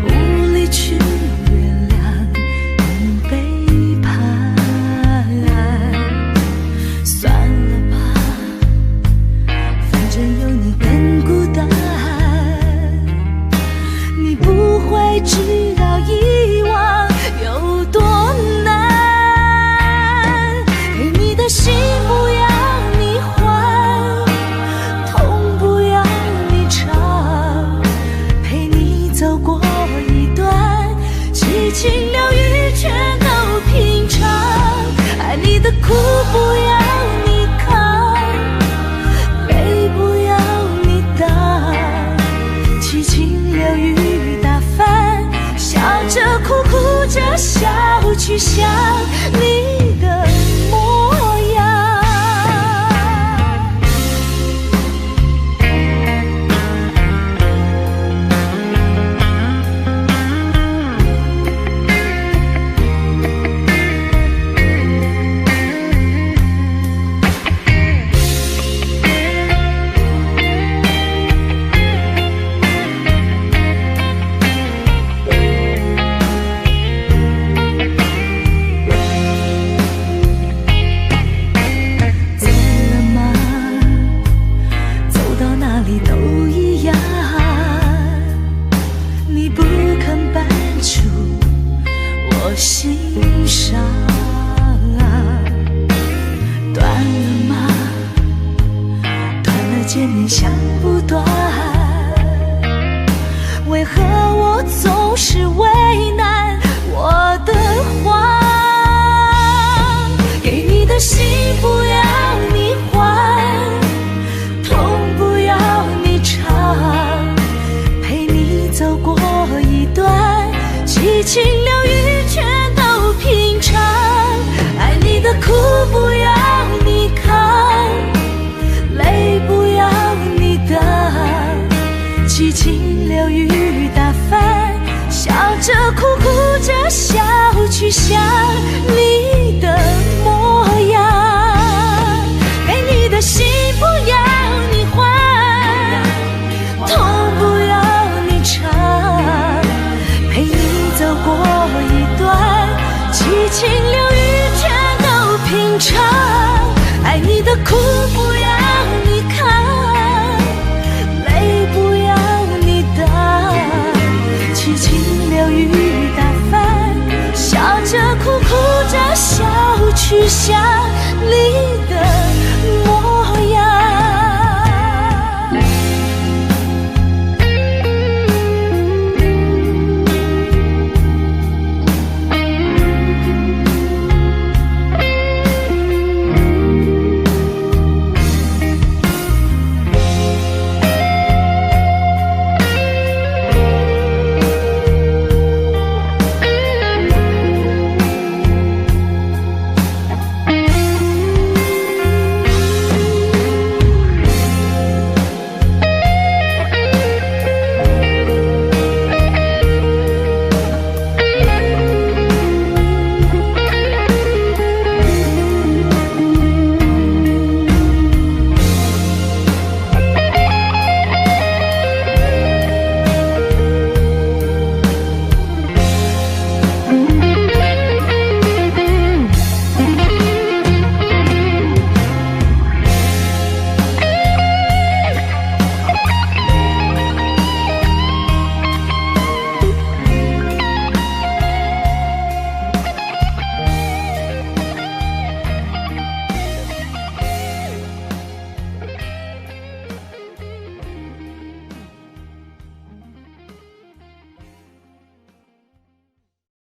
无力去原谅你背叛。算了吧，反正有你更孤单。你不会知道遗忘有多难，给你的心不要你还，痛不要你尝，陪你走过一段激情疗愈全都品尝，爱你的苦不要你扛，泪不要你挡，激情疗愈打翻，笑着哭哭着笑去想你的模样。心上断了吗？断了见面想不断，为何我总是为难我的谎？给你的心不要你还，痛不要你尝，陪你走过一段激情疗愈全都品尝，爱你的苦不要你扛，泪不要你挡，激情疗愈打翻，笑着哭哭着笑去想你的模样，给你的心不要